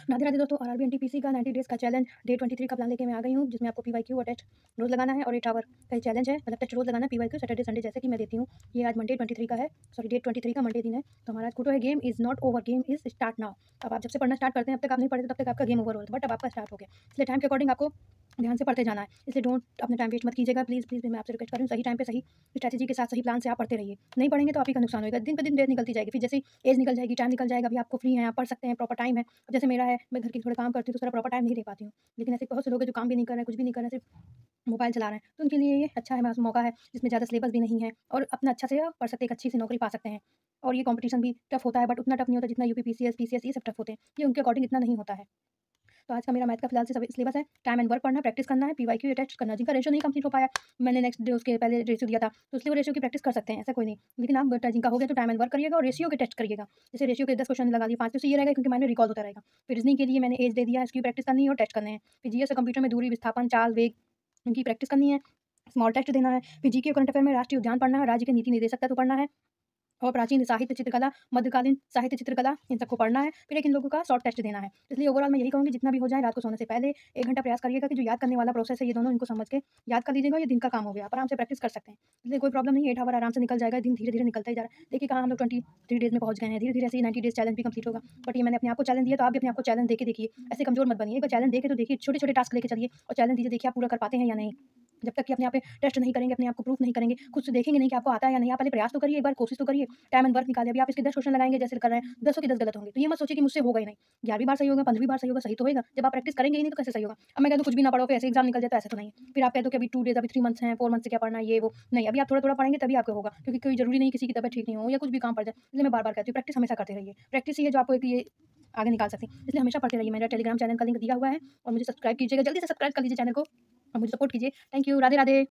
राधे राधे दोस्तों, RRB NTPC का 90 days का चैलेंज डे 23 का प्लान लेके मैं आ गई हूँ, जिसमें आपको पीवाईक्यू और टेस्ट रोज़ लगाना है और 8 आवर का ये चैलेंज है। मतलब टेस्ट रोज़ लगाना है, पीवाईक्यू सैटरडे संडे जैसे कि मैं देती हूँ। ये आज मंडे 23 का है, सॉरी डेट 23 का मंडे दिन है। तो हमारा आज फोटो है, game is not over, game is start now. अब आप जब से पढ़ना स्टार्ट करते हैं, अब तक आप नहीं पढ़ते तब तक आपका गेम ओवर होता है, बट अब आपका स्टार्ट हो गया। इसलिए टाइम के अकॉर्डिंग आपको ध्यान से पढ़ते जाना है। इसलिए डोंट अपना टाइम वेस्ट मत कीजिएगा, प्लीज़ प्लीज़ मैं आपसे रिक्वेस्ट कर रही हूँ। सही टाइम पे सही स्ट्रैटेजी के साथ सही प्लान से आप पढ़ते रहिए। नहीं पढ़ेंगे तो आप ही का नुकसान होगा। दिन पे दिन डेट निकलती जाएगी, फिर जैसे एज निकल जाएगी, टाइम निकल जाएगा, अभी आपको फ्री हैं, आप पढ़ सकते हैं, प्रॉपर टाइम है। अब जैसे मेरा है, मैं घर के थोड़े काम करती हूँ तो उसका प्रॉपर टाइम नहीं दे पाती हूँ। लेकिन ऐसे बहुत से लोग हैं जो काम भी नहीं कर रहे हैं, कुछ भी नहीं कर रहे हैं, सिर्फ मोबाइल चला रहे हैं। तो उनके लिए ये अच्छा है, मौका है जिसमें ज़्यादा सिलेबस भी नहीं है और अपना अच्छा से पढ़ सकते हैं, एक अच्छी सी नौकरी पा सकते हैं। और ये कॉम्पिटिशन भी टफ होता है, बट उतना टफ नहीं होता जितना यूपी पीसीएस पीसीएस ये सब टफ होते हैं। ये उनके अकॉर्डिंग इतना नहीं होता है। तो आज का मेरा मैथ का फिलहाल से सब सिलेबस है। टाइम एंड वर्क पढ़ना, प्रैक्टिस करना है, पीवाईक्यू टेस्ट करना। जिनका रेशियो नहीं कंप्लीट हो पाया, मैंने नेक्स्ट डे उसके पहले रेशियो दिया था, तो इसलिए वो रेशियो की प्रैक्टिस कर सकते हैं, ऐसा कोई नहीं। लेकिन आप जिनका हो गया तो टाइम एंड वर्क करिएगा और रेशियो के टेस्ट करिएगा। जैसे रेशियो के 10 क्वेश्चन लगा दिए, 5 तो ये रहेगा क्योंकि मैंने रिकॉल होता रहेगा। फिर रीजनिंग के लिए मैंने एज दे दिया, इसकी प्रैक्टिस करनी है और टेस्ट करने हैं। फिर जीएस से कंप्यूटर में दूरी, विस्थापन, चाल, वेग, इनकी प्रैक्टिस करनी है। स्मॉल टेस्ट देना है। फिर जीके करंट अफेयर में राष्ट्रीय उद्यान पढ़ना है, राज्य की नीति निर्देशक तत्व पढ़ना है और प्राचीन साहित्य चित्रकला, मध्यकालीन साहित्य चित्रकला, इन सबको पढ़ना है। फिर एक इन लोगों का शॉर्ट टेस्ट देना है। इसलिए ओवरऑल मैं यही कहूँगी, जितना भी हो जाए रात को सोने से पहले 1 घंटा प्रयास करिएगा कि जो याद करने वाला प्रोसेस है, ये दोनों इनको समझ के याद कर लीजिएगा। ये दिन का काम हो गया, आप आराम से प्रैक्टिस कर सकते हैं। इसलिए कोई प्रॉब्लम नहीं है, 8 आवर आराम से निकल जाएगा। दिन धीरे-धीरे निकलता ही जा रहा है। देखिए कहाँ हम लोग 23 डेज़ में पहुँच गए हैं। धीरे-धीरे ऐसे ही 90 डेज़ चैलेंज भी कंप्लीट होगा। बट ये मैंने अपने आप को चैलेंज दिया, तो आप भी अपने आप को चैलेंज देके देखिए। ऐसे कमज़ोर मत बनिए। एक बार चैलेंज देके तो देखिए, छोटे-छोटे टास्क लेके चलिए और चैलेंज दीजिए, देखिए आप पूरा कर पाते हैं या नहीं। जब तक कि अपने आप पे टेस्ट नहीं करेंगे, अपने आप को प्रूफ नहीं करेंगे, खुद से देखेंगे नहीं कि आपको आता है या नहीं। आप पहले प्रयास तो करिए, एक बार कोशिश तो करिए, टाइम एंड वर्क निकालिए। अभी आप इसके 10 क्वेश्चन लगाएँगे जैसे कर रहे हैं, 10 के 10 गलत होंगे, तो ये मत सोचिए कि मुझसे होगा ही नहीं। 11वीं बार सही होगा, 15वीं बार सही होगा, सही तो होएगा। जब आप प्रैक्टिस करेंगे ही नहीं तो कैसे सही होगा? अब मैं कह दूँ कुछ भी ना पढ़ो, फिर ऐसे एग्ज़ाम निकल जाए, तो ऐसा तो नहीं है। फिर आप कह दो कि अभी 2 डेज़, अभी 3 मंथ्स हैं, 4 मंथ से क्या पढ़ना है, ये वो। नहीं, अभी आप थोड़ा-थोड़ा पढ़ेंगे तभी आपका होगा, क्योंकि कोई ज़रूरी नहीं किसी की तबीयत ठीक नहीं हो या कुछ भी काम पड़ जाए। इसलिए मैं बार-बार कहती हूँ, प्रैक्टिस हमेशा करते रहिए। प्रैक्टिस ही है जो आपको एक ये आगे निकाल सकती है। इसलिए हमेशा पढ़ते रहिए। मेरा टेलीग्राम चैनल का लिंक दिया हुआ है और मुझे सब्सक्राइब कीजिएगा। जल्दी से सब्सक्राइब कर लीजिए चैनल को और मुझे सपोर्ट कीजिए। Thank you. राधे-राधे।